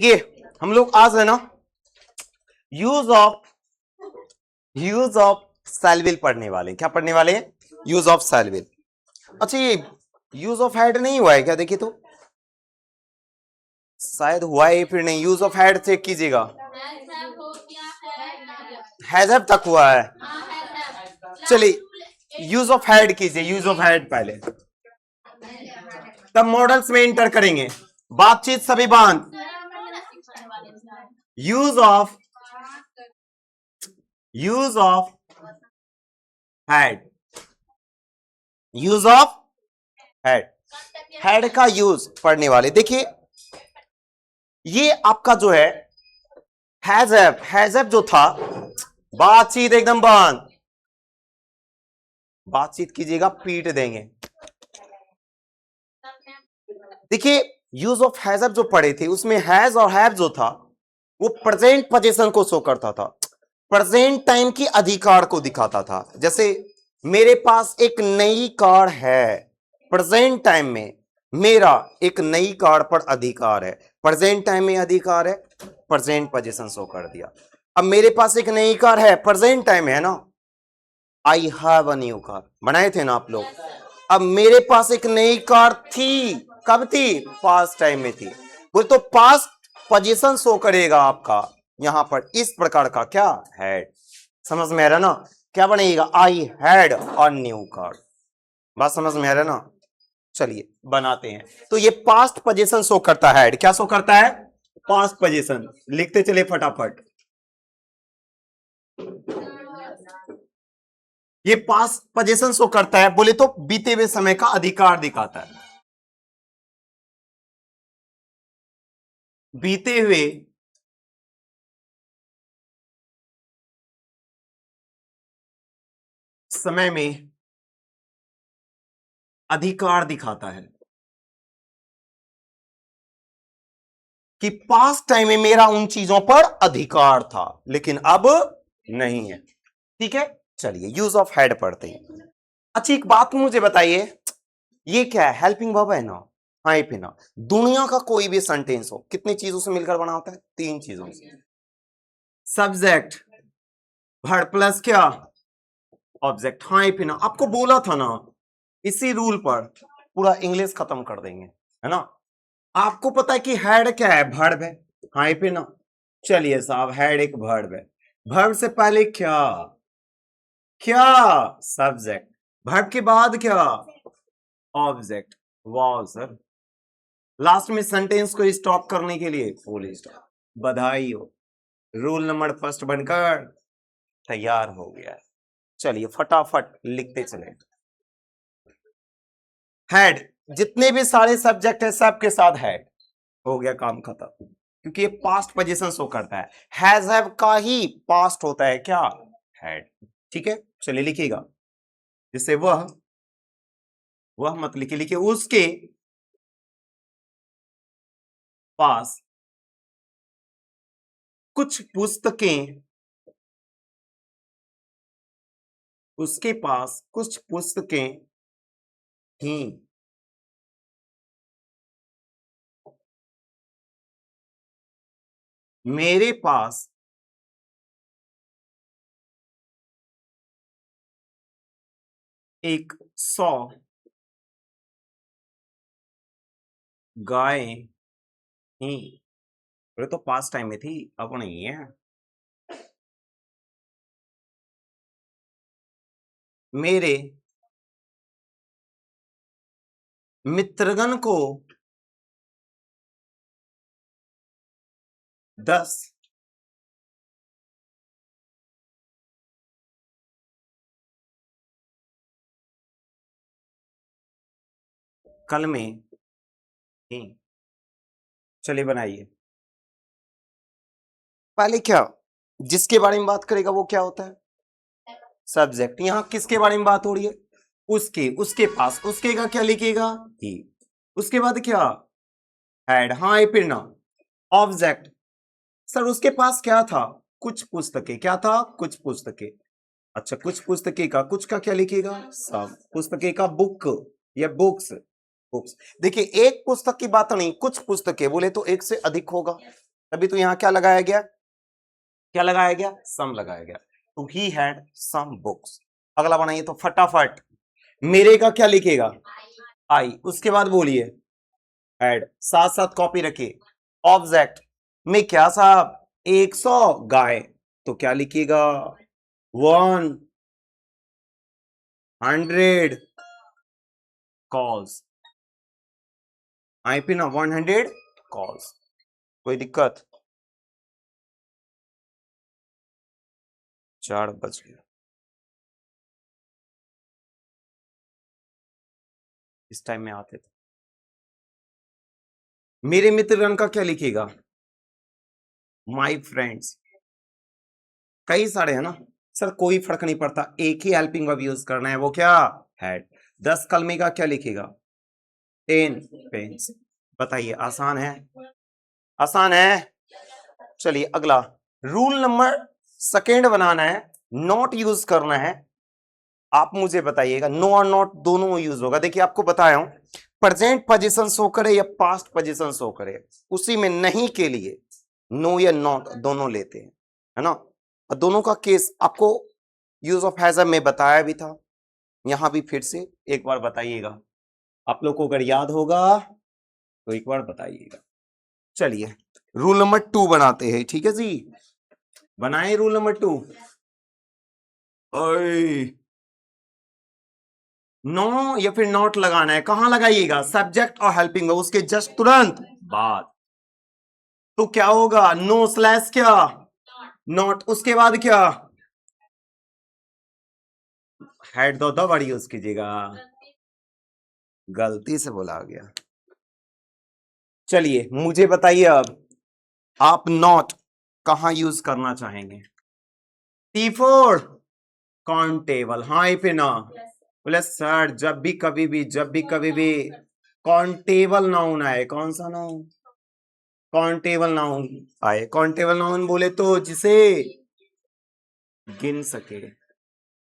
ये हम लोग आज है ना यूज ऑफ सेलविल पढ़ने वाले हैं। क्या पढ़ने वाले हैं? यूज ऑफ सेलविल। अच्छा, ये यूज ऑफ हेड नहीं हुआ है क्या? देखिए तो शायद हुआ है, फिर नहीं। यूज ऑफ हेड चेक कीजिएगा। हैजब तक हुआ है। चलिए यूज ऑफ हेड कीजिए, यूज ऑफ हेड पहले, तब मॉडल्स में इंटर करेंगे। बातचीत सभी बांध। Use of head, use of head का यूज पढ़ने वाले। देखिए ये आपका जो है हैजब जो था, बातचीत एकदम बंद, बातचीत कीजिएगा पीट देंगे। देखिए यूज ऑफ हैजब जो पढ़े थे उसमें हैज और हैव जो था वो प्रेजेंट पोजीशन को शो करता था, प्रेजेंट टाइम की अधिकार को दिखाता था। जैसे मेरे पास एक नई कार है, प्रेजेंट टाइम में मेरा एक नई कार पर अधिकार है, प्रेजेंट टाइम में अधिकार है, प्रेजेंट पोजीशन शो कर दिया। अब मेरे पास एक नई कार है, प्रेजेंट टाइम है ना, I have a new car, बनाए थे ना आप लोग। अब मेरे पास एक नई कार थी, कब थी? पास्ट टाइम में थी। बोले तो पास्ट पोजीशन शो करेगा आपका यहां पर इस प्रकार का, क्या हैड। समझ में आ रहा ना? क्या बनेगा? I had a new car. बात समझ में आ रहा ना? चलिए बनाते हैं। तो ये पास्ट पोजीशन शो करता है। क्या शो करता है? Past position. लिखते चले फटाफट। ये पास्ट पोजीशन शो करता है, बोले तो बीते हुए समय का अधिकार दिखाता है। बीते हुए समय में अधिकार दिखाता है कि पास्ट टाइम में मेरा उन चीजों पर अधिकार था लेकिन अब नहीं है। ठीक है, चलिए यूज ऑफ हेड पढ़ते हैं। अच्छी एक बात मुझे बताइए, ये क्या है? हेल्पिंग वर्ब है ना? हाँ ये ना। दुनिया का कोई भी सेंटेंस हो कितनी चीजों से मिलकर बना होता है? 3 चीजों से। सब्जेक्ट, वर्ब प्लस क्या? ऑब्जेक्ट। हाँ ये ना, आपको बोला था ना, इसी रूल पर पूरा इंग्लिश खत्म कर देंगे, है ना? आपको पता है कि हेड क्या है? वर्ब है। हाँ ये ना। चलिए साहब, हेड एक वर्ब है। वर्ब से पहले क्या? क्या? सब्जेक्ट। वर्ब के बाद क्या? ऑब्जेक्ट। वाह सर, लास्ट में सेंटेंस को स्टॉप करने के लिए फुल स्टॉप। बधाई हो, रूल नंबर फर्स्ट बनकर तैयार हो गया है। चलिए फटाफट लिखते चले। हेड, जितने भी सारे सब्जेक्ट है सबके साथ हेड। हो गया काम खत्म, क्योंकि ये पास्ट पोजीशन शो करता है। हैज हैव का ही पास्ट होता है क्या? हैड। ठीक है, चलिए लिखिएगा। जैसे वह मत लिखिए, लिखिए उसके पास कुछ पुस्तकें, उसके पास कुछ पुस्तकें थी। मेरे पास एक 100 गाय थी। अरे तो पास्ट टाइम में थी, अब नहीं है। मेरे मित्रगण को 10 कलमें थी। चलिए बनाइए। पहले क्या, जिसके बारे में बात करेगा वो क्या होता है? सब्जेक्ट। यहां किसके बारे में बात हो रही है? उसके, उसके पास, उसके का क्या लिखिएगा? ही। उसके बाद क्या? हैड। हाँ ये फिर ना, ऑब्जेक्ट। सर उसके पास क्या था? कुछ पुस्तकें। क्या था? कुछ पुस्तकें। अच्छा, कुछ पुस्तकें का, कुछ का क्या लिखिएगा? सब। पुस्तकें का बुक या बुक्स। बुक्स। देखिए एक पुस्तक की बात नहीं, कुछ पुस्तकें बोले तो एक से अधिक होगा। तभी तो यहां क्या लगाया गया, क्या लगाया गया, सम लगाया गया। तो ही हैड सम बुक्स। अगला बनाइए तो फटाफट, मेरे का क्या लिखेगा, आई, उसके बाद बोलिए हैड, साथ साथ कॉपी रखिए। ऑब्जेक्ट में क्या साहब, 100 गाय, तो क्या लिखिएगा 100 कॉल्स, आई पे ना 100 कॉल्स। कोई दिक्कत, 4 बज गया, इस टाइम में आते थे। मेरे मित्रगण का क्या लिखेगा, माय फ्रेंड्स। कई सारे है ना सर, कोई फर्क नहीं पड़ता, एक ही हेल्पिंग वर्ब यूज करना है, वो क्या, हैड। 10 कलमे का क्या लिखेगा, 10 पेन्स। बताइए, आसान है, आसान है। चलिए अगला, रूल नंबर सेकेंड बनाना है, नॉट यूज करना है। आप मुझे बताइएगा, नो और नॉट दोनों यूज होगा। देखिए आपको बताया हूं, प्रेजेंट पोजीशन शो करे या पास्ट पोजीशन शो करे, उसी में नहीं के लिए नो या नॉट दोनों लेते हैं, है ना। और दोनों का केस आपको यूज ऑफ हैज में बताया भी था, यहां भी फिर से एक बार बताइएगा, आप लोग को अगर याद होगा तो एक बार बताइएगा। चलिए रूल नंबर 2 बनाते हैं, ठीक है जी, बनाए रूल नंबर 2। नो या फिर नॉट लगाना है, कहां लगाइएगा, सब्जेक्ट और हेल्पिंग उसके जस्ट तुरंत बाद। तो क्या होगा, नो स्लैश क्या, नॉट, उसके बाद क्या, हेड दो दो बार यूज कीजिएगा, गलती से बोला गया। चलिए मुझे बताइए अब, आप नॉट कहां यूज करना चाहेंगे, T4 काउंटेबल, हाँ पे ना बोले सर, जब भी कभी भी, जब भी कभी भी काउंटेबल नाउन आए, कौन सा नाउन, काउंटेबल नाउन आए, काउंटेबल नाउन बोले तो जिसे गिन सके,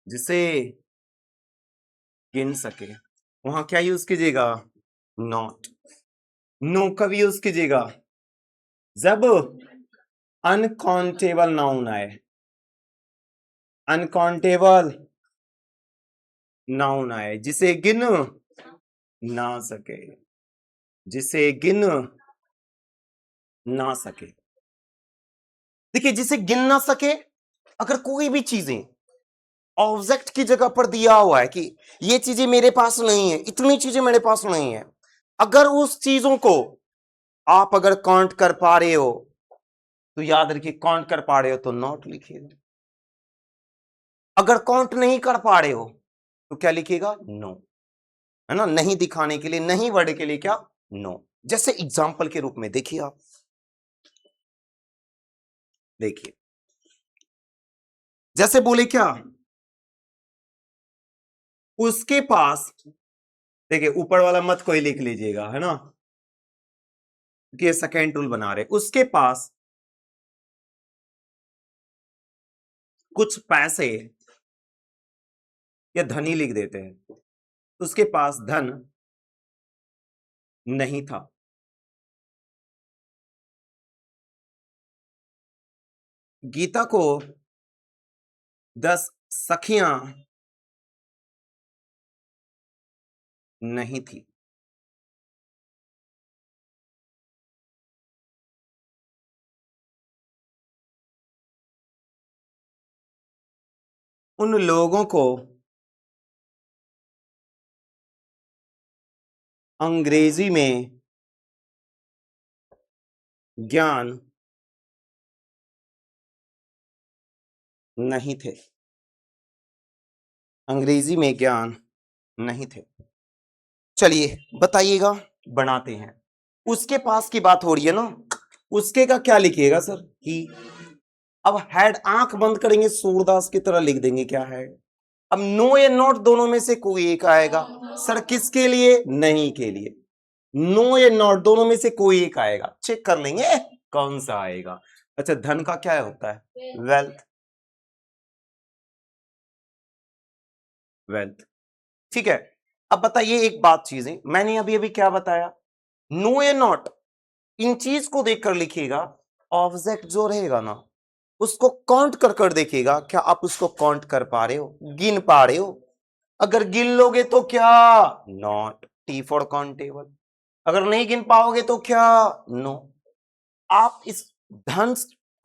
जिसे गिन सके, वहां क्या यूज कीजिएगा, नॉट। नो कब यूज कीजिएगा, जब अनकाउंटेबल नाउन आए, अनकाउंटेबल नाउन आए, जिसे गिन ना सके, जिसे गिन ना सके। देखिए जिसे गिन ना सके, अगर कोई भी चीजें ऑब्जेक्ट की जगह पर दिया हुआ है कि ये चीजें मेरे पास नहीं है, इतनी चीजें मेरे पास नहीं है, अगर उस चीजों को आप अगर काउंट कर पा रहे हो तो याद रखिए, काउंट कर पा रहे हो तो नॉट लिखिएगा, अगर काउंट नहीं कर पा रहे हो तो क्या लिखिएगा, नो, है ना, नहीं दिखाने के लिए, नहीं वर्ड के लिए क्या, नो। जैसे एग्जाम्पल के रूप में देखिए आप, देखिए जैसे बोले क्या, उसके पास, देखिए ऊपर वाला मत कोई लिख लीजिएगा, है ना, कि ये सेकेंड रूल बना रहे, उसके पास कुछ पैसे, या धनी लिख देते हैं, उसके पास धन नहीं था। गीता को 10 सखियां नहीं थी। उन लोगों को अंग्रेजी में ज्ञान नहीं थे, अंग्रेजी में ज्ञान नहीं थे। चलिए बताइएगा, बनाते हैं, उसके पास की बात हो रही है ना, उसके का क्या लिखिएगा सर, ही। अब हैड आंख बंद करेंगे, सूरदास की तरह लिख देंगे क्या है। अब नो या नॉट दोनों में से कोई एक आएगा, सर किसके लिए, नहीं के लिए, नो या नॉट दोनों में से कोई एक आएगा, चेक कर लेंगे कौन सा आएगा। अच्छा धन का क्या होता है, वेल्थ, वेल्थ, ठीक है। अब बताइए एक बात, चीजें मैंने अभी अभी क्या बताया, नो या नॉट इन चीज को देखकर लिखिएगा, ऑब्जेक्ट जो रहेगा ना उसको काउंट कर कर देखिएगा, क्या आप उसको काउंट कर पा रहे हो, गिन पा रहे हो? अगर गिन लोगे तो क्या? Not, T for countable. अगर नहीं गिन पाओगे तो क्या? नो। आप इस धन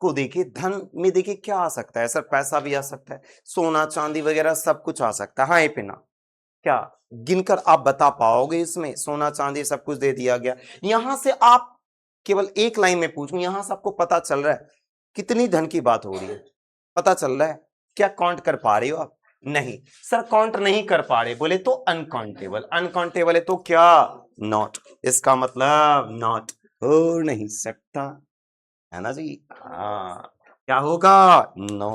को देखिए, धन में देखिए क्या आ सकता है सर? पैसा भी आ सकता है, सोना चांदी वगैरह सब कुछ आ सकता है। हाँ ये पिना, क्या गिनकर आप बता पाओगे? इसमें सोना चांदी सब कुछ दे दिया गया, यहां से आप केवल एक लाइन में पूछूं, यहां से आपको पता चल रहा है कितनी धन की बात हो रही है? पता चल रहा है? क्या काउंट कर पा रहे हो आप? नहीं सर, काउंट नहीं कर पा रहे बोले तो अनकाउंटेबल, अनकाउंटेबल है तो क्या? नॉट। इसका मतलब नॉट हो नहीं सकता, है ना जी? हाँ, क्या होगा? नो।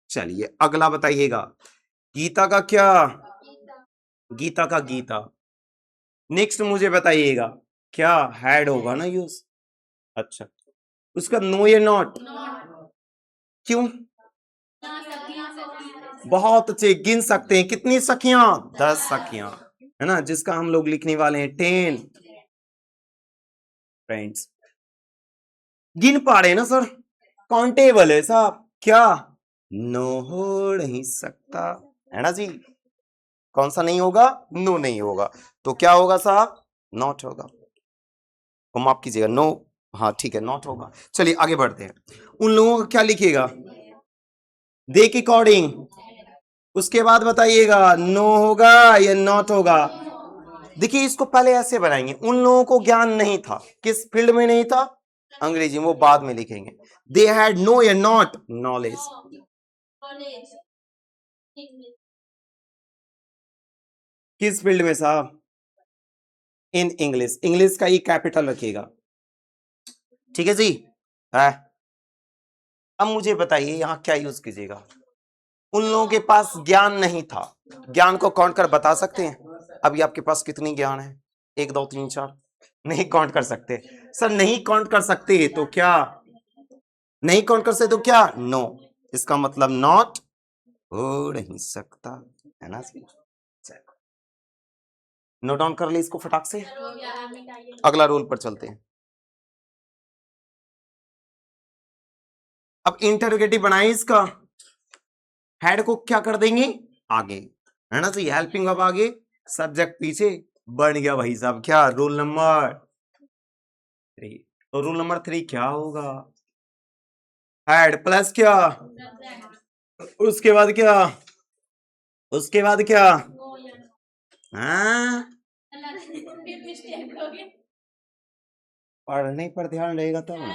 चलिए अगला बताइएगा, गीता का क्या? गीता का गीता। नेक्स्ट मुझे बताइएगा, क्या हैड होगा ना यूज? अच्छा, उसका नो या नॉट? क्यों? बहुत अच्छे, गिन सकते हैं कितनी सखियां? 10 सखियां, है ना, जिसका हम लोग लिखने वाले हैं 10 फ्रेंड्स। गिन पा रहे हैं ना सर? काउंटेबल है साहब, क्या? नो हो नहीं सकता, है ना जी? कौन सा नहीं होगा? नो नहीं होगा, तो क्या होगा साहब? नॉट होगा। तो माफ कीजिएगा, नो, हाँ ठीक है, नॉट होगा। चलिए आगे बढ़ते हैं, उन लोगों का क्या लिखिएगा? दे के अकॉर्डिंग। उसके बाद बताइएगा नो होगा या नॉट होगा? देखिए इसको पहले ऐसे बनाएंगे, उन लोगों को ज्ञान नहीं था, किस फील्ड में नहीं था? अंग्रेजी में, वो बाद में लिखेंगे। दे हैड नो या नॉट नॉलेज? किस फील्ड में साहब? इन इंग्लिश, इंग्लिश का ही कैपिटल रखिएगा, ठीक है जी? है। अब मुझे बताइए यहां क्या यूज कीजिएगा? उन लोगों के पास ज्ञान नहीं था, ज्ञान को काउंट कर बता सकते हैं? अभी आपके पास कितनी ज्ञान है? 1 2 3 4? नहीं काउंट कर सकते सर, नहीं काउंट कर सकते तो क्या? नहीं काउंट कर सकते तो क्या? नो। इसका मतलब नॉट हो नहीं सकता, है ना? नोट डाउन कर ले इसको फटाक से, अगला रोल पर चलते हैं। अब इंटरोगेटिव बनाए, इसका हेड को क्या कर देंगे? आगे, है ना? तो हेल्पिंग अब आगे, सब्जेक्ट पीछे, बन गया भाई साहब क्या? Roll number 3। तो रूल नंबर 3 क्या होगा? हेड प्लस क्या? उसके बाद क्या? उसके बाद क्या? हाँ, पढ़ने पर ध्यान रहेगा तब ना,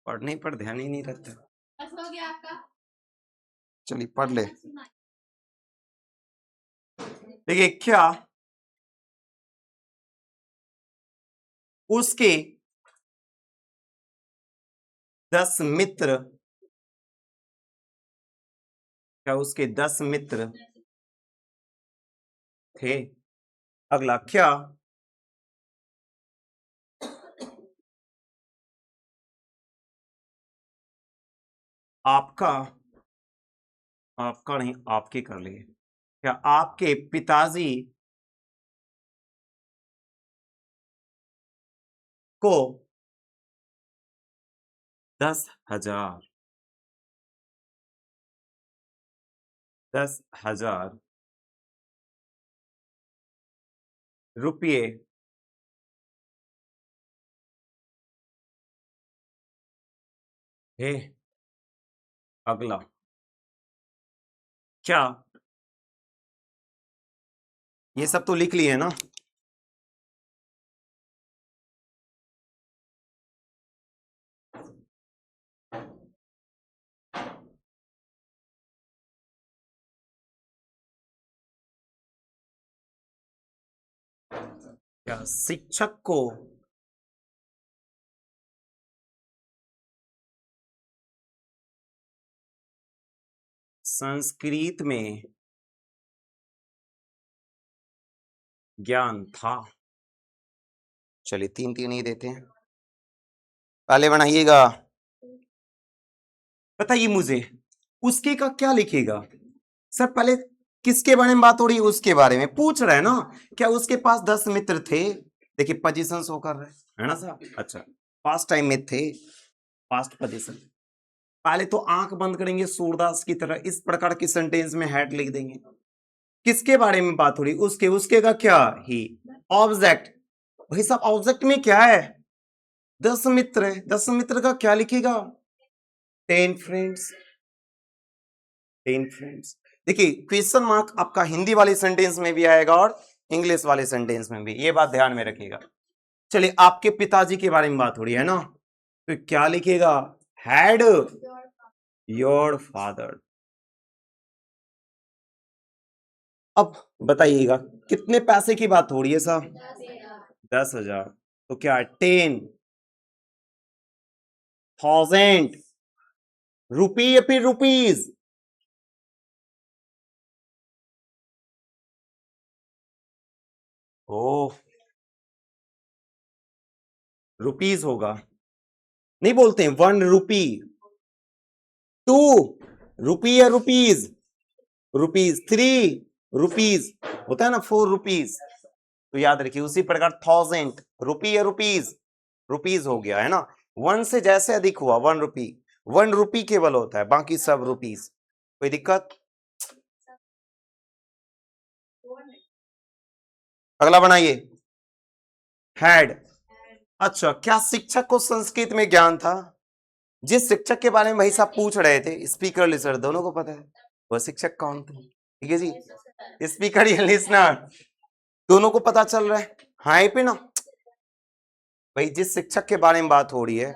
पढ़ने पर ध्यान ही नहीं रहता। चलिए पढ़ ले। देखिए क्या, उसके 10 मित्र, क्या उसके 10 मित्र थे? अगला क्या, आपका, आपका नहीं आपके कर लिए, क्या आपके पिताजी को 10,000, 10,000 रुपये है? अगला क्या, ये सब तो लिख लिए ना? क्या शिक्षक को संस्कृत में ज्ञान था? चलिए 3 3 ही देते हैं, पहले बनाइएगा। बताइए मुझे उसके का क्या लिखेगा? सर पहले किसके बारे में बात हो रही है? उसके बारे में पूछ रहे हैं ना, क्या उसके पास 10 मित्र थे? देखिए पोजीशन शो कर रहे है ना साहब। अच्छा, पास्ट टाइम में थे, पास्ट पोजीशन। पहले तो आंख बंद करेंगे सूरदास की तरह, इस प्रकार की सेंटेंस में हैड लिख देंगे। किसके बारे में बात हो रही? उसके, उसके का क्या? ही। ऑब्जेक्ट, भाई साहब ऑब्जेक्ट में क्या है? 10 मित्र है, 10 मित्र का क्या लिखेगा? 10 फ्रेंड्स, 10 फ्रेंड्स। देखिए क्वेश्चन मार्क आपका हिंदी वाले सेंटेंस में भी आएगा और इंग्लिश वाले सेंटेंस में भी, ये बात ध्यान में रखिएगा। चलिए आपके पिताजी के बारे में बात हो रही है ना, तो क्या लिखेगा? Had your father. अब बताइएगा कितने पैसे की बात हो रही है साहब? 10,000। तो क्या 10,000 रुपी या फिर रुपीज? ओ, रुपीज होगा, नहीं बोलते हैं 1 रुपी, 2 रुपी या रुपीज? रुपीज, 3 रुपीज होता है ना, 4 रुपीज। तो याद रखिए उसी प्रकार 1000 रुपी या रुपीज? रुपीज हो गया है ना। 1 से जैसे अधिक हुआ 1 रुपी, 1 रुपी केवल होता है, बाकी सब रुपीज। कोई दिक्कत? अगला बनाइए, हैड। अच्छा, क्या शिक्षक को संस्कृत में ज्ञान था? जिस शिक्षक के बारे में भाई साहब पूछ रहे थे, स्पीकर लिसनर दोनों को पता है वह शिक्षक कौन थे। ठीक है जी, स्पीकर या लिसनर दोनों को पता चल रहा है। हाँ पे ना भाई, जिस शिक्षक के बारे में बात हो रही है,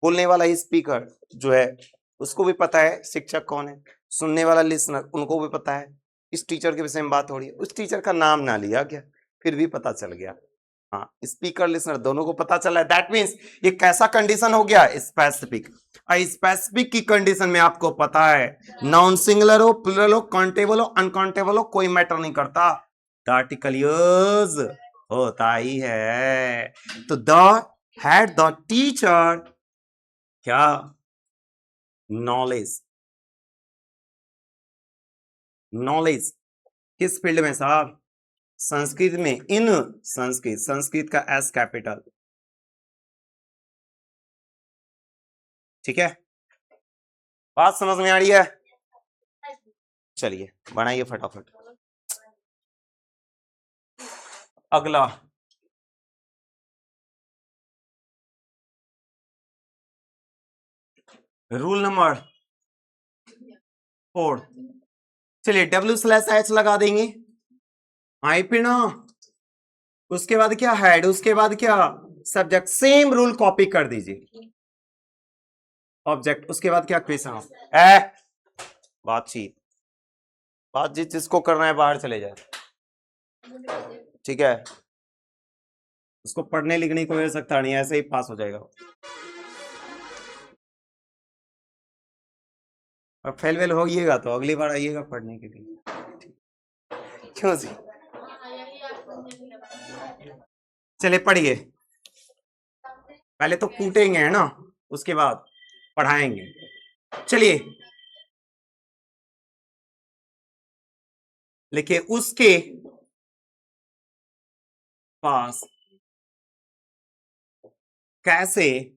बोलने वाला स्पीकर जो है उसको भी पता है शिक्षक कौन है, सुनने वाला लिसनर उनको भी पता है। इस टीचर के विषय में बात हो रही है, उस टीचर का नाम ना लिया गया, फिर भी पता चल गया। हाँ, स्पीकर लिसनर दोनों को पता चला है। दैट मीन्स ये कैसा कंडीशन हो गया? स्पेसिफिक। स्पेसिफिक की कंडीशन में आपको पता है, नाउन सिंगुलर हो, प्लुरल हो, काउंटेबल हो, अनकाउंटेबल हो, कोई मैटर नहीं करता, द आर्टिकल यूज होता ही है। तो द हैड द टीचर क्या? नॉलेज। नॉलेज किस फील्ड में साहब? संस्कृत में, इन संस्कृत, संस्कृत का एस कैपिटल। ठीक है, बात समझ में आ रही है? चलिए बनाइए फटाफट अगला। Rule number 4। चलिए W/H लगा देंगे, आई पे ना, उसके बाद क्या हैड, उसके बाद क्या सब्जेक्ट, सेम रूल कॉपी कर दीजिए। ऑब्जेक्ट, उसके बाद क्या क्वेश्चन है, बातचीत। बातचीत जिसको करना है बाहर चले जाए, ठीक है, उसको पढ़ने लिखने को आवश्यकता नहीं, ऐसे ही पास हो जाएगा। और फेल वेल होइएगा तो अगली बार आइएगा पढ़ने के लिए, क्यों जी? चले पढ़िए, पहले तो कूटेंगे है ना, उसके बाद पढ़ाएंगे। चलिए लिखिए, उसके पास कैसे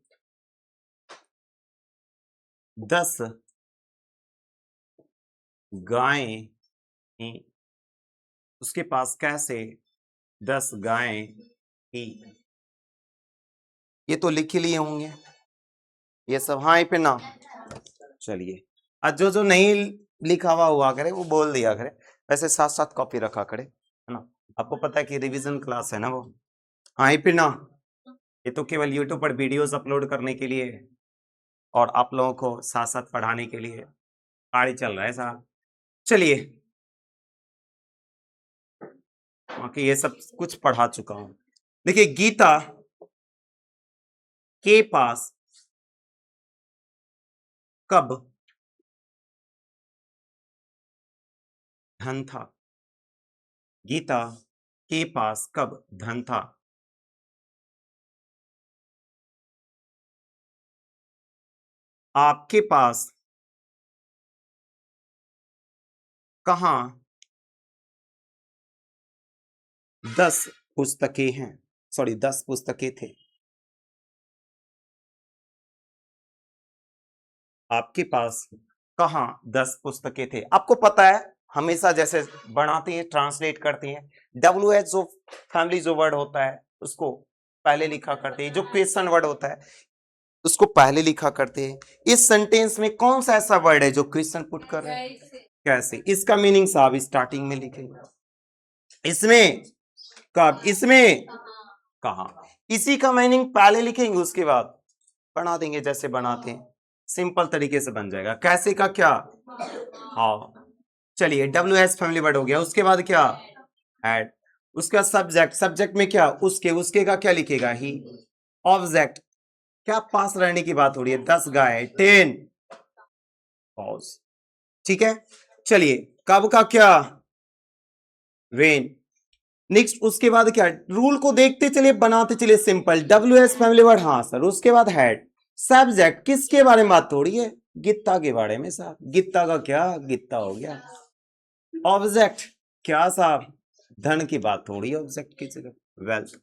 10 गायें थी? उसके पास कैसे 10 गायें थी? ये तो लिख ही लिए होंगे ये सब, हाँ पे ना। चलिए, आज जो जो नहीं लिखा हुआ करे वो बोल दिया करे, वैसे साथ साथ कॉपी रखा करे, है ना। आपको पता है कि रिवीजन क्लास है ना वो। हाँ पे ना, ये तो केवल यूट्यूब पर वीडियोस अपलोड करने के लिए और आप लोगों को साथ साथ पढ़ाने के लिए कार्य चल रहा है साहब। चलिए, बाकी ये सब कुछ पढ़ा चुका हूं। देखिए, गीता के पास कब धन था? गीता के पास कब धन था? आपके पास कहां 10 पुस्तकें हैं? सॉरी 10 पुस्तकें थे। आपके पास कहाँ 10 पुस्तकें थे? आपको पता है हमेशा जैसे बनाते हैं ट्रांसलेट करते हैं, WH जो फैमिली जो वर्ड होता है उसको पहले लिखा करते हैं, जो क्वेश्चन वर्ड होता है उसको पहले लिखा करते हैं। इस सेंटेंस में कौन सा ऐसा वर्ड है जो क्वेश्चन पुट कर रहे हैं? कैसे? इसका मीनिंग साहब स्टार्टिंग में लिखेंगे। इसमें कब? इसमें कहा? इसी का मीनिंग पहले लिखेंगे, उसके बाद बना देंगे जैसे बनाते हैं, सिंपल तरीके से बन जाएगा। कैसे का क्या? हाँ। चलिए WH फैमिली वर्ड हो गया, उसके बाद क्या? एड। उसका सब्जेक्ट, सब्जेक्ट में क्या? उसके का क्या लिखेगा? ही। ऑब्जेक्ट, क्या पास रहने की बात हो रही है? 10 गाय, 10 पॉज। ठीक है, चलिए कब का क्या? वेन। नेक्स्ट उसके बाद क्या? रूल को देखते चलिए, बनाते चलिए सिंपल। WH फैमिली वर्ड, हाँ सर। उसके बाद हेड। सब्जेक्ट किसके बारे में बात हो रही है? गीता के बारे में साहब। गीता का क्या? गीता हो गया। ऑब्जेक्ट क्या साहब? धन की बात हो रही है ऑब्जेक्ट की जगह, वेल्थ।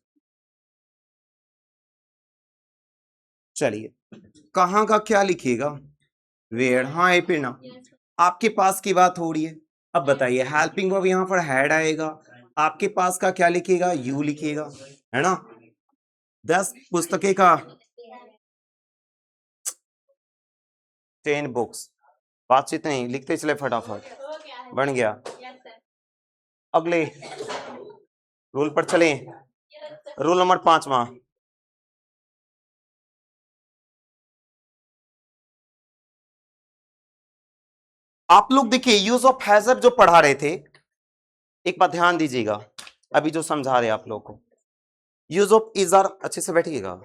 चलिए कहां का क्या लिखिएगा? वेयर। हाँ फिर ना, आपके पास की बात हो रही है। अब बताइए, हेल्पिंग वर्ब यहां पर हेड आएगा, आपके पास का क्या लिखिएगा? यू लिखिएगा, है ना। 10 पुस्तकें का 10 बुक्स। बातचीत नहीं, लिखते चले फटाफट। बन गया। अगले रूल पर चले, रूल नंबर 5वां। आप लोग देखिए यूज ऑफ हैजअप जो पढ़ा रहे थे, एक बात ध्यान दीजिएगा, अभी जो समझा रहे आप लोग को। यूज ऑफ इजार, अच्छे से बैठिएगा।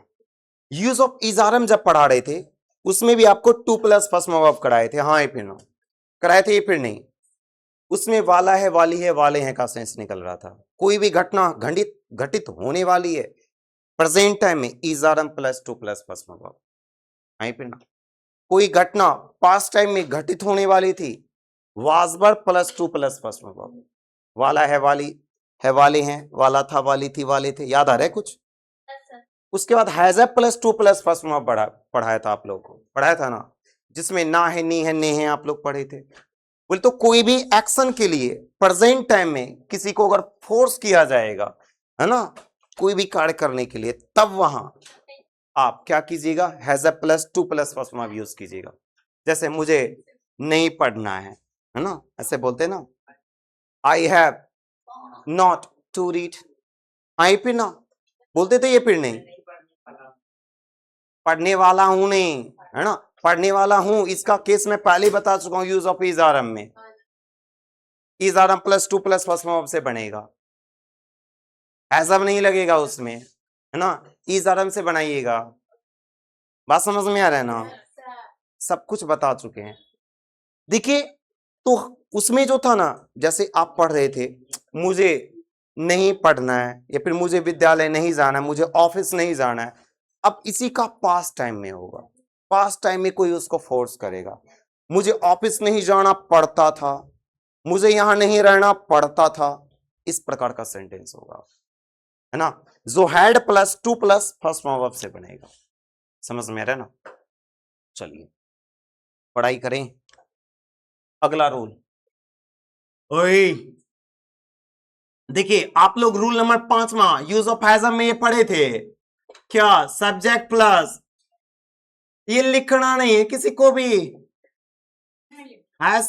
यूज ऑफ इजारम जब पढ़ा रहे थे उसमें भी आपको 2+ फर्स्ट वर्ब कराए थे, हाँ फिर ना कराए थे, ये फिर नहीं। उसमें वाला है, वाली है, वाले हैं का सेंस निकल रहा था। कोई भी घटना घटित होने वाली है प्रेजेंट टाइम में, इजारम +2+ फर्स्ट वर्ब, हाँ फिर ना। कोई घटना पास्ट टाइम में घटित होने वाली थी, वाजबर +2+ फर्स्ट वर्ब। वाला है, वाली है, वाले हैं, वाला था, वाली थी, वाले थे, याद आ रहा है कुछ? उसके बाद हैज +2+ फर्स्ट वर्ब पढ़ाया था आप लोगों को, पढ़ाया था ना, जिसमें ना है, नी है, ने है, आप लोग पढ़े थे। बोले तो कोई भी एक्शन के लिए प्रेजेंट टाइम में किसी को अगर फोर्स किया जाएगा, है ना, कोई भी कार्य करने के लिए, तब वहां आप क्या कीजिएगा? हैज +2+ फर्स्ट वर्ब यूज कीजिएगा। जैसे मुझे नहीं पढ़ना है ना, ऐसे बोलते ना, I have not to read. आई फिर ना बोलते थे, ये फिर नहीं, पढ़ने वाला हूं नहीं, है ना, पढ़ने वाला हूं। इसका केस मैं पहले बता चुका हूं यूज ऑफ इजारम में। इजारम +2+ फर्स्ट वर्ब से बनेगा, ऐसा नहीं लगेगा उसमें, है ना। इजारम से बनाइएगा। बात समझ में आ रहा है ना? सब कुछ बता चुके हैं। देखिए तो उसमें जो था ना, जैसे आप पढ़ रहे थे, मुझे नहीं पढ़ना है, या फिर मुझे विद्यालय नहीं जाना है, मुझे ऑफिस नहीं जाना है। अब इसी का पास्ट टाइम में होगा, पास्ट टाइम में कोई उसको फोर्स करेगा। मुझे ऑफिस नहीं जाना पड़ता था, मुझे यहां नहीं रहना पड़ता था, इस प्रकार का सेंटेंस होगा, है ना, जो हैड +2+ फर्स्ट वर्ब से बनेगा। समझ में आ रहा है ना? चलिए पढ़ाई करें। अगला रूल, ओए देखिए आप लोग रूल नंबर 5वां यूज ऑफ हैजम में ये पढ़े थे, क्या? सब्जेक्ट प्लस, ये लिखना नहीं है किसी को भी, है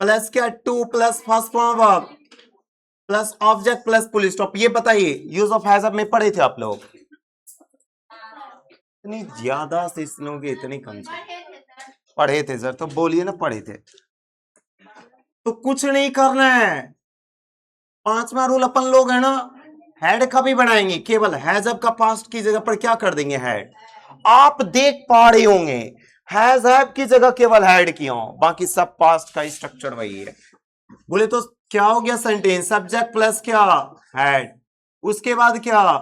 प्लस क्या? 2+ first verb plus object plus full stop. ये बताइए यूज ऑफ हैजम में पढ़े थे आप लोग? इतनी ज्यादा से सुनोगे, इतनी कम से पढ़े थे सर, तो बोलिए ना पढ़े थे। तो कुछ नहीं करना है, 5वां रूल अपन लोग है ना, हेड का भी बनाएंगे, केवल हैजअप का पास्ट की जगह पर क्या कर देंगे? हेड। आप देख पा रहे होंगे हैजअप की जगह केवल हेड किया हो, बाकी सब पास्ट का स्ट्रक्चर वही है। बोले तो क्या हो गया सेंटेंस? सब्जेक्ट प्लस क्या? हेड। उसके बाद क्या?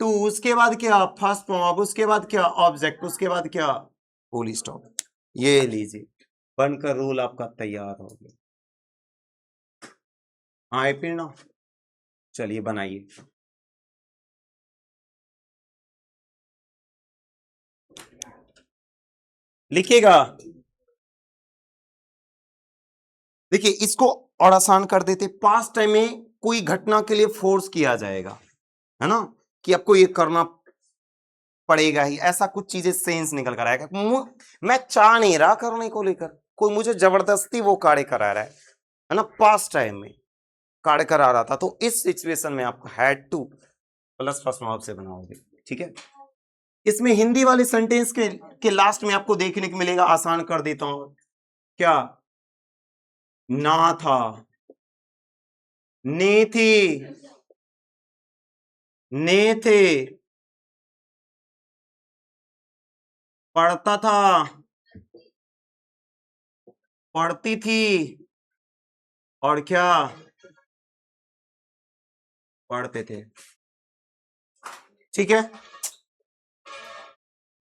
टू। उसके बाद क्या? First form. उसके बाद क्या? ऑब्जेक्ट। उसके बाद क्या? Full stop. ये लीजिए, बनकर रूल आपका तैयार हो गया। हाँ फिर ना, चलिए बनाइए। लिखिएगा। देखिए इसको और आसान कर देते, पास्ट टाइम में कोई घटना के लिए फोर्स किया जाएगा, है ना, कि आपको ये करना पड़ेगा ही, ऐसा कुछ चीजें सेंस निकल कर आएगा। मैं चाह नहीं रहा करने को लेकर, कोई मुझे जबरदस्ती वो कार्य करा रहा है ना, पास्ट टाइम में कार्य करा रहा था, तो इस सिचुएशन में आपको had two plus first verb से बनाओगे। ठीक है, इसमें हिंदी वाले सेंटेंस के लास्ट में आपको देखने को मिलेगा, आसान कर देता हूं, क्या ना था, ने थी, ने थे, पढ़ता था, पढ़ती थी, और क्या पढ़ते थे। ठीक है,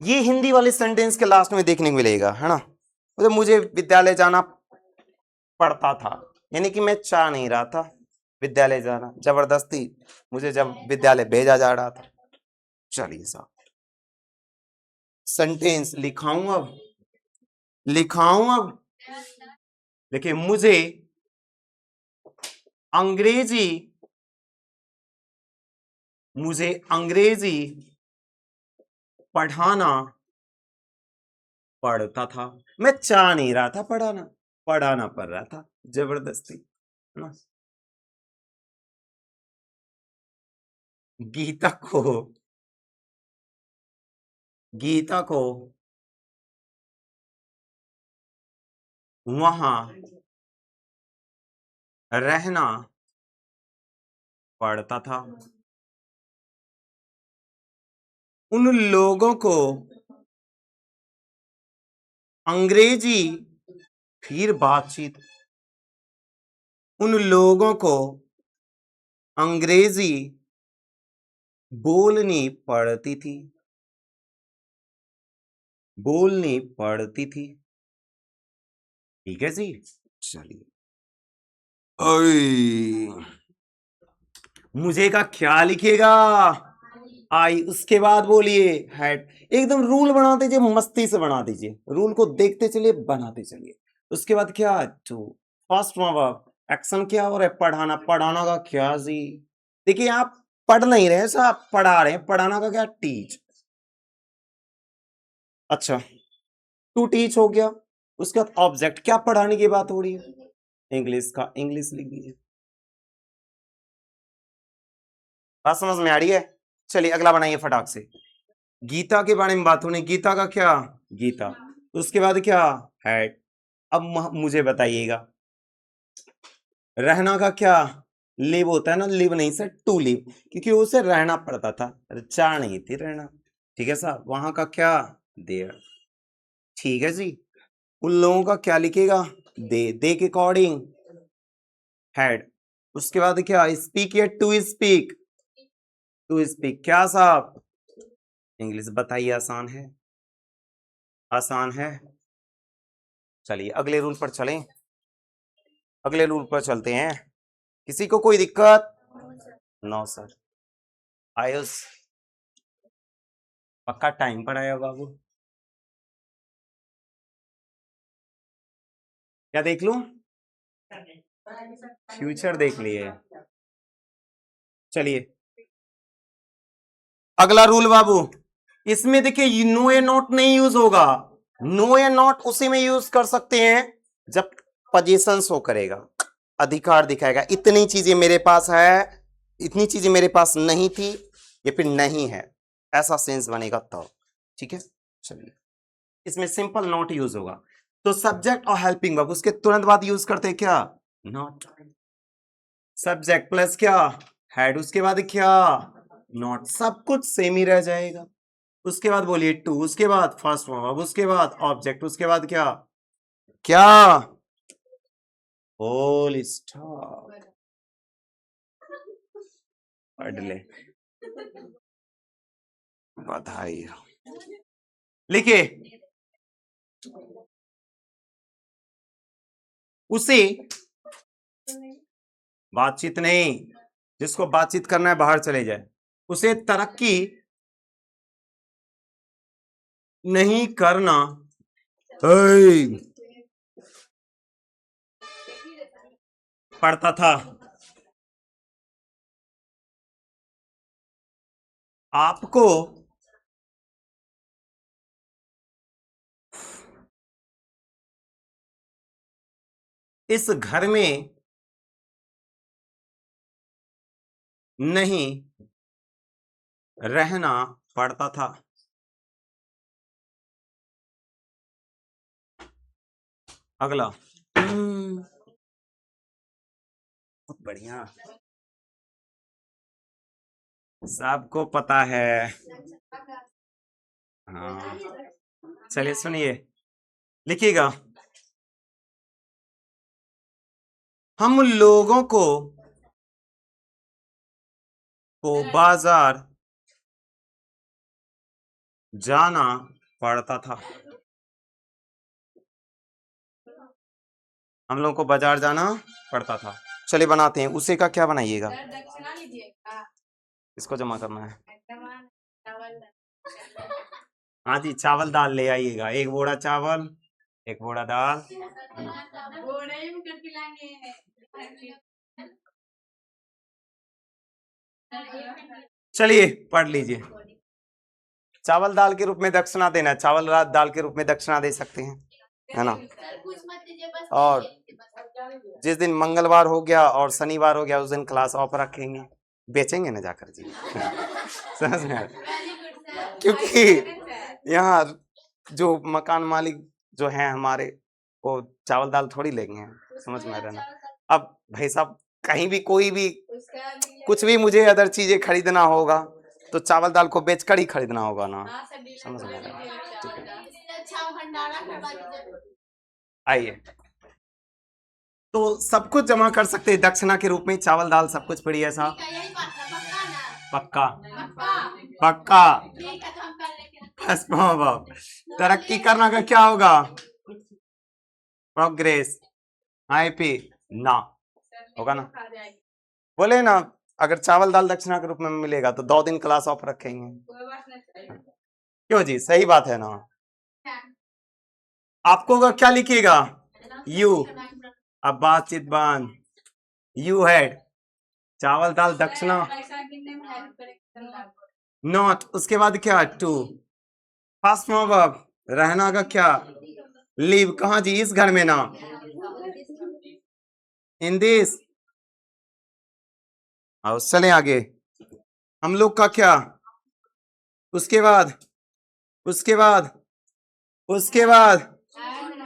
ये हिंदी वाले सेंटेंस के लास्ट में देखने को मिलेगा, है ना, तो मुझे विद्यालय जाना पड़ता था, यानी कि मैं चाह नहीं रहा था विद्यालय जाना, जबरदस्ती मुझे जब विद्यालय भेजा जा रहा था। चलिए साहब, सेंटेंस लिखाऊं अब, लिखाऊं अब। देखिए मुझे अंग्रेजी, मुझे अंग्रेजी पढ़ाना पड़ता था, मैं चाह नहीं रहा था पढ़ाना, पढ़ाना पड़ रहा था जबरदस्ती, है ना। गीता को, गीता को वहां रहना पड़ता था, उन लोगों को अंग्रेजी फिर बातचीत, उन लोगों को अंग्रेजी बोलनी पड़ती थी, बोलनी पड़ती थी। ठीक है जी, चलिए, मुझे का क्या लिखेगा, आई, उसके बाद बोलिए हैड, एकदम रूल बना दीजिए, मस्ती से बना दीजिए, रूल को देखते चलिए बनाते चलिए। उसके बाद क्या, टू, फर्स्ट वर्ब, एक्शन क्या हो रहा है, पढ़ाना, पढ़ाना का क्या जी, देखिए आप पढ़ नहीं रहे साहब, पढ़ा रहे हैं, पढ़ाना का क्या, टीच। अच्छा, टू टीच हो गया, उसके बाद ऑब्जेक्ट, क्या पढ़ाने की बात हो रही है, इंग्लिश का, इंग्लिश लिख दीजिए। बात समझ में आ रही है। चलिए अगला बनाइए फटाक से, गीता के बारे में बात होनी, गीता का क्या, गीता, उसके बाद क्या, हैड। अब मुझे बताइएगा, रहना का क्या, लिव होता है ना, लिव नहीं सर, टू लिव, क्योंकि उसे रहना पड़ता था, चाह नहीं थी रहना। ठीक है साहब, वहां का क्या, देयर। ठीक है जी, उन लोगों का क्या लिखेगा, दे के अकॉर्डिंग हैड। उसके बाद क्या, स्पीक या टू स्पीक, टू स्पीक क्या साहब, इंग्लिश। बताइए, आसान है, आसान है। चलिए अगले रूल पर चलें, अगले रूल पर चलते हैं, किसी को कोई दिक्कत, नो सर। आयुष पक्का टाइम पर आया बाबू, क्या देख लूं, फ्यूचर देख लिए। चलिए अगला रूल बाबू, इसमें देखिए नो या नॉट नहीं यूज होगा, नो या नॉट उसी में यूज कर सकते हैं जब पोजीशन शो करेगा, अधिकार दिखाएगा, इतनी चीजें मेरे पास है, इतनी चीजें मेरे पास नहीं थी, ये फिर नहीं है, ऐसा सेंस बनेगा तो। ठीक है, चलिए इसमें सिंपल नॉट यूज होगा, तो सब्जेक्ट और हेल्पिंग वर्ब उसके तुरंत बाद यूज करते हैं क्या, नॉट, सब्जेक्ट प्लस क्या, हैड, उसके बाद क्या, नॉट, सब कुछ सेम ही रह जाएगा। उसके बाद बोलिए टू, उसके बाद फर्स्ट वर्ब, उसके बाद ऑब्जेक्ट, उसके बाद क्या, क्या, होल स्टॉप, पढ़ ले, बधाई हो। लिखिए, उसे बातचीत नहीं, जिसको बातचीत करना है बाहर चले जाए, उसे तरक्की नहीं करना ओए, पढ़ता था। आपको इस घर में नहीं रहना पड़ता था। अगला। बहुत बढ़िया, सबको पता है। हाँ, चलिए सुनिए, लिखिएगा। हम लोगों को बाजार जाना पड़ता था। हम लोगों को बाजार जाना पड़ता था। चलिए बनाते हैं, उसे का क्या बनाइएगा? इसको जमा करना है। हाँ जी, चावल दाल ले आइएगा, एक बोरा चावल, एक बोरा दाल। चलिए पढ़ लीजिए। चावल दाल के रूप में दक्षिणा देना, चावल दाल के रूप में दक्षिणा दे सकते हैं, है ना? और जिस दिन मंगलवार हो गया और शनिवार हो गया उस दिन क्लास ऑफ रखेंगे, बेचेंगे ना जाकर जी। समझ में? क्योंकि यहाँ जो मकान मालिक जो हैं हमारे, वो चावल दाल थोड़ी लेंगे, समझ में रहना। अब भाई साहब कहीं भी कोई भी कुछ भी मुझे अदर चीजें खरीदना होगा तो चावल दाल को बेचकर ही खरीदना होगा ना, समझ में रहना। आइए, तो सब कुछ जमा कर सकते हैं दक्षिणा के रूप में, चावल दाल सब कुछ बढ़िया साहब। पक्का पक्का। बस बाप, तरक्की करना का क्या होगा? प्रोग्रेस। आईपी ना होगा ना, बोले ना। अगर चावल दाल दक्षिणा के रूप में मिलेगा तो 2 दिन क्लास ऑफ रखेंगे। क्यों जी, सही बात है ना? आपको का क्या लिखिएगा? यू। अब बातचीत बंद। यू हैड चावल दाल दक्षिणा नॉट, उसके बाद क्या? टू। फर्स्ट वर्ब रहना का क्या? लिव। कहा जी? इस घर में ना, इन दिस। आओ चले आगे। हम लोग का क्या? उसके बाद, उसके बाद, उसके बाद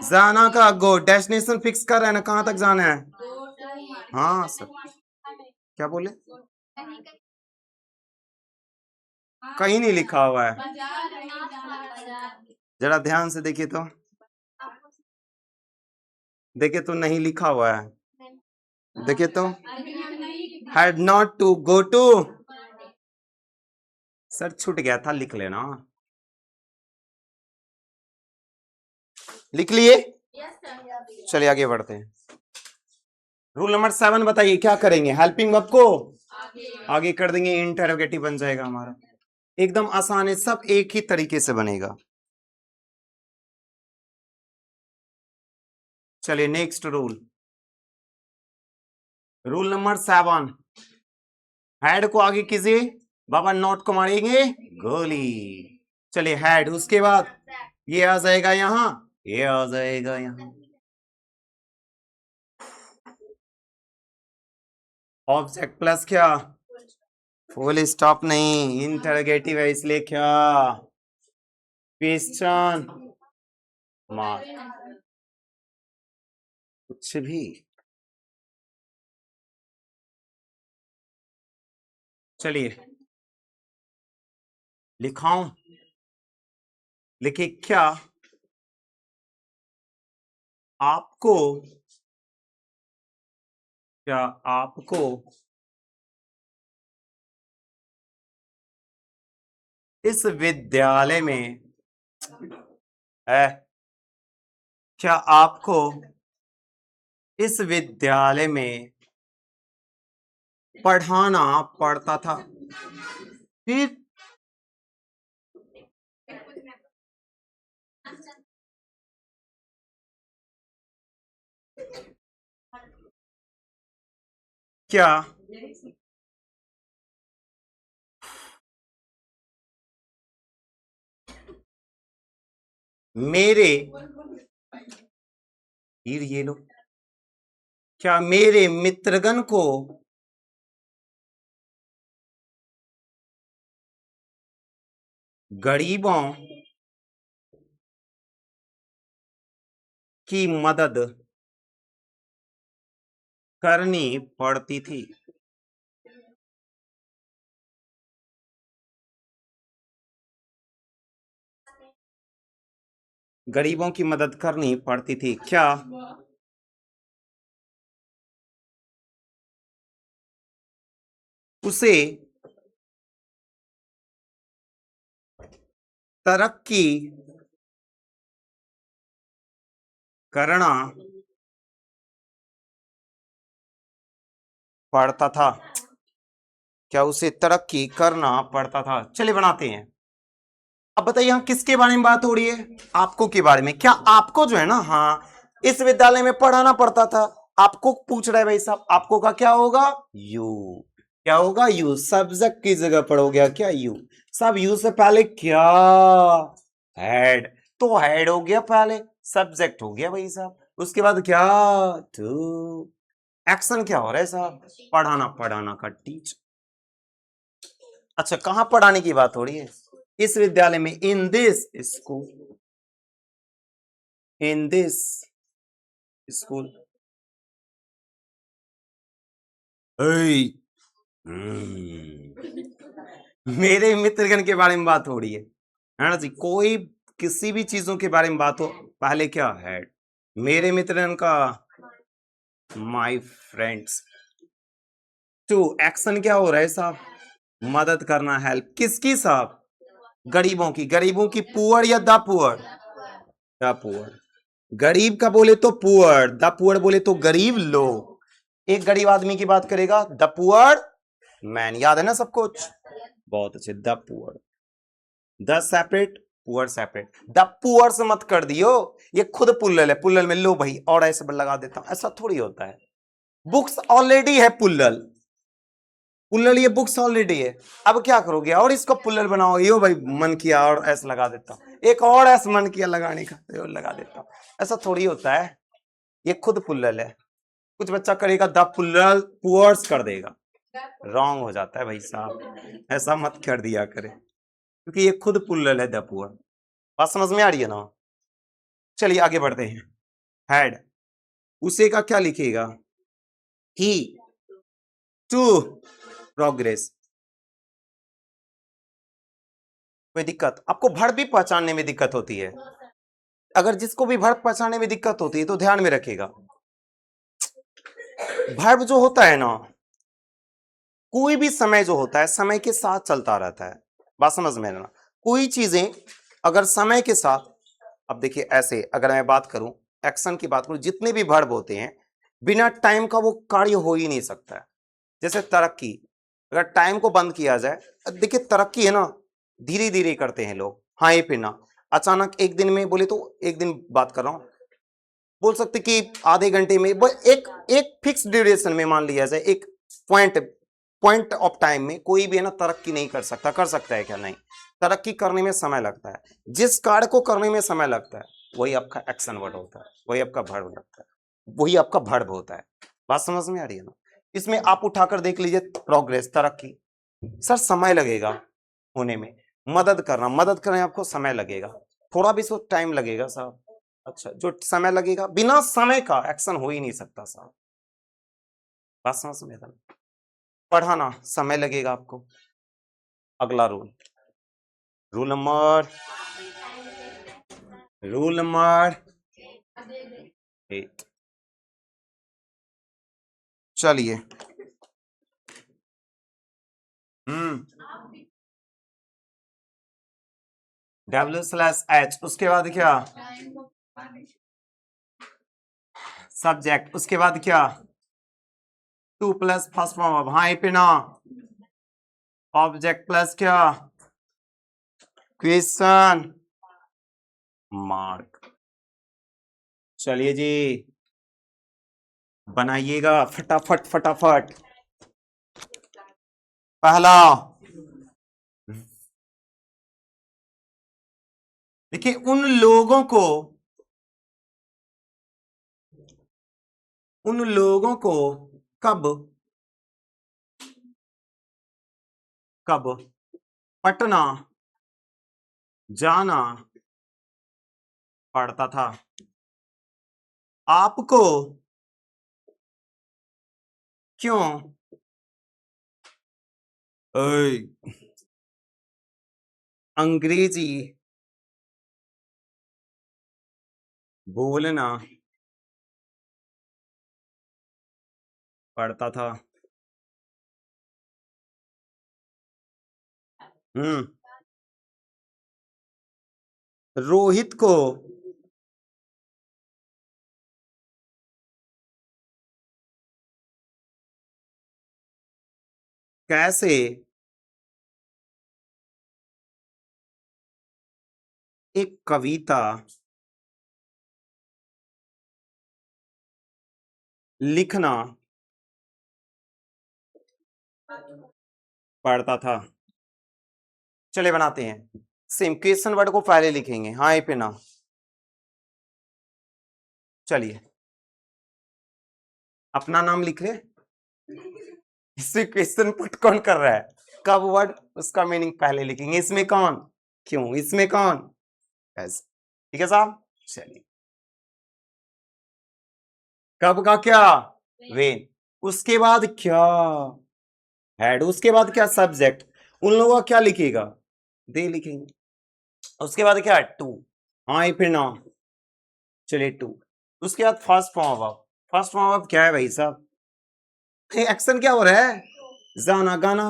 जाना का गो। डेस्टिनेशन फिक्स कर रहे हैं ना, कहां तक जाना है? हाँ सर, क्या बोले? कहीं नहीं लिखा हुआ है, जरा ध्यान से देखिए तो, देखिए तो नहीं लिखा हुआ है, देखिए तो। Had not to go to. Sir छूट गया था, लिख लेना। लिख लिए? चलिए आगे बढ़ते हैं। रूल नंबर 7 बताइए, क्या करेंगे? हेल्पिंग वर्ब को आगे कर देंगे, इंटरोगेटिव बन जाएगा हमारा। एकदम आसान है, सब एक ही तरीके से बनेगा। चलिए next rule, rule number 7। Had को आगे कीजिए, बाबा नॉट को मारेंगे गोली। चलिए हैड, उसके बाद ये आ जाएगा यहां, ये आ जाएगा यहां। ऑब्जेक्ट प्लस क्या? फुल स्टॉप नहीं, इंटरोगेटिव है इसलिए क्या? Question mark. कुछ भी। चलिए लिखाऊं, लिखिए क्या? आपको, क्या आपको इस विद्यालय में है, क्या आपको इस विद्यालय में पढ़ाना पड़ता था? फिर क्या मेरे, ये लो, क्या मेरे मित्रगण को गरीबों की मदद करनी पड़ती थी? गरीबों की मदद करनी पड़ती थी क्या उसे तरक्की करना पड़ता था? क्या उसे तरक्की करना पड़ता था? चलिए बनाते हैं। अब बताइए यहाँ किसके बारे में बात हो रही है? आपको के बारे में। क्या आपको जो है ना, हाँ, इस विद्यालय में पढ़ाना पड़ता था? आपको पूछ रहा है भाई साहब, आपको का क्या होगा? यू। क्या होगा? यू। सब्जेक्ट की जगह पर हो गया क्या? यू। सब यू से पहले क्या? हेड। तो हेड हो गया पहले, सब्जेक्ट हो गया भाई साहब, उसके बाद क्या? टू। एक्शन क्या हो रहा है साहब? पढ़ाना, पढ़ाना का टीच। अच्छा, कहां पढ़ाने की बात हो रही है? इस विद्यालय में। In this school, in this school. मेरे मित्रगण के बारे में बात हो रही है ना जी? कोई किसी भी चीजों के बारे में बात हो, पहले क्या है? मेरे मित्रगण का, माय फ्रेंड्स। टू, एक्शन क्या हो रहा है साहब? मदद करना, हेल्प। किसकी साहब? गरीबों की। गरीबों की पुअर या द पुअर? The poor. गरीब का बोले तो पुअर, द पुअर बोले तो गरीब लोग। एक गरीब आदमी की बात करेगा, द पुअर मैन। याद है ना सब कुछ? बहुत अच्छे। The poor, the separate, poor separate. The poor से मत कर दियो, ये खुद पुल्लल है। पुल्लल में लो भाई और ऐसे लगा देता हूं, ऐसा थोड़ी होता है। बुक्स ऑलरेडी है पुल्लल, पुल्लल ये बुक्स ऑलरेडी है। अब क्या करोगे? और इसको पुल्लल बनाओ। यो भाई मन किया और ऐसा लगा देता हूं, एक और ऐसा मन किया लगाने का, तो लगा देता हूं। ऐसा थोड़ी होता है, ये खुद पुल्लल है। कुछ बच्चा करेगा द पुल्लल पुअर्स कर देगा, रॉन्ग हो जाता है भाई साहब, ऐसा मत कर दिया करे, क्योंकि ये खुद पुल्लल है द पुअर। बात समझ में आ रही है ना? चलिए आगे बढ़ते हैं। हैड, उसे का क्या लिखेगा? ही टू प्रोग्रेस। कोई दिक्कत? आपको वर्ब भी पहचानने में दिक्कत होती है? अगर जिसको भी वर्ब पहचानने में दिक्कत होती है तो ध्यान में रखेगा, वर्ब जो होता है ना, कोई भी समय जो होता है समय के साथ चलता रहता है। बात समझ में ना? कोई चीजें अगर समय के साथ, अब देखिए ऐसे अगर मैं बात करूं, एक्शन की बात करूं, जितने भी वर्ब होते हैं बिना टाइम का वो कार्य हो ही नहीं सकता है। जैसे तरक्की, अगर टाइम को बंद किया जाए, देखिए तरक्की है ना, धीरे धीरे करते हैं लोग, हाँ ये फिर ना, अचानक एक दिन में बोले तो, एक दिन बात कर रहा हूं, बोल सकते कि आधे घंटे में, एक एक फिक्स ड्यूरेशन में मान लिया जाए, एक पॉइंट पॉइंट ऑफ टाइम में कोई भी है ना तरक्की नहीं कर सकता। कर सकता है क्या? नहीं। तरक्की करने में समय लगता है, जिस कार्य को करने में समय लगता है वही आपका एक्शन वर्ड होता है, वही आपका वर्ब लगता है, वही आपका वर्ब होता है। बात समझ में आ रही है ना? इसमें आप उठाकर देख लीजिए, प्रोग्रेस, तरक्की, सर समय लगेगा होने में। मदद करना, मदद करने आपको समय लगेगा, थोड़ा भी सो टाइम लगेगा साहब। अच्छा, जो समय लगेगा, बिना समय का एक्शन हो ही नहीं सकता साहब। बात समझ में आ? पढ़ाना समय लगेगा आपको। अगला रूल, रूल नंबर 8। चलिए, W/H, उसके बाद क्या? सब्जेक्ट, उसके बाद क्या? 2 प्लस फर्स्ट फॉर्म ऑफ, हाँ पे ना, ऑब्जेक्ट प्लस क्या? Question mark. चलिए जी, बनाइएगा फटाफट फटाफट। पहला। देखिए उन लोगों को कब कब पटना जाना पड़ता था। आपको क्यों ओए, अंग्रेजी बोलना पड़ता था। रोहित को कैसे एक कविता लिखना पड़ता था। चले बनाते हैं। सेम क्वेश्चन वर्ड को पहले लिखेंगे, हाँ पे ना। चलिए अपना नाम लिख ले। इसमें क्वेश्चन पुट कौन कर रहा है? कब वर्ड उसका मीनिंग पहले लिखेंगे। इसमें कौन, क्यों, इसमें कौन, ऐसे। ठीक है साहब। चलिए कब का क्या, वेन। उसके बाद क्या, हैड। उसके बाद क्या, सब्जेक्ट। उन लोगों का क्या लिखेगा, दे लिखेंगे। उसके बाद क्या, टू। हाँ फिर नाउन। चलिए टू। उसके बाद first form of. First form of क्या है भाई साहब? एक्शन क्या हो रहा है? जाना, गाना।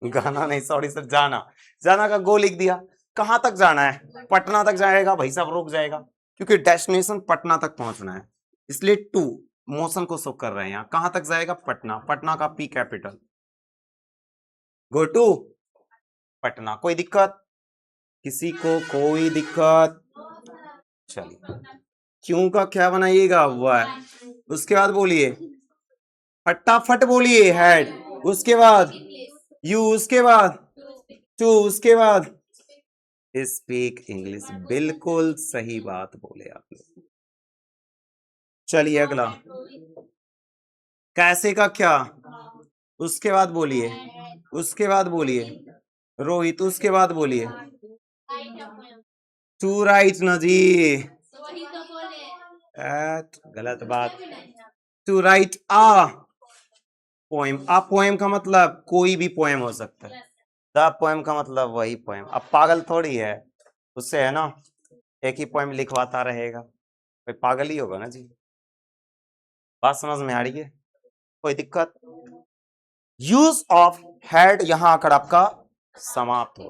गाना नहीं, सॉरी सर, जाना। जाना का गो लिख दिया। कहां तक जाना है? पटना तक जाएगा भाई साहब, रुक जाएगा क्योंकि डेस्टिनेशन पटना तक पहुंचना है, इसलिए टू मोशन को शो कर रहे हैं। यहां कहां तक जाएगा? पटना। पटना का P capital. Go to Patna. कोई दिक्कत किसी को? कोई दिक्कत? चलिए क्यों का क्या बनाइएगा, वाई। उसके बाद बोलिए, फटाफट बोलिए, हैड। उसके बाद यू। उसके बाद टू। उसके बाद स्पीक इंग्लिश। बिल्कुल सही बात बोले आप लोग। चलिए अगला, कैसे का क्या। उसके बाद बोलिए, उसके बाद बोलिए रोहित। उसके बाद बोलिए टू राइट ना जी, गलत बात। To write a poem. A poem का मतलब कोई भी पोएम हो सकता है। द पोएम का मतलब वही पोएम। अब पागल थोड़ी है, उससे है ना एक ही पोएम लिखवाता रहेगा, कोई पागल ही होगा ना जी। बात समझ में आ रही है? कोई दिक्कत? यूज ऑफ हैड यहां आकर आपका समाप्त हो।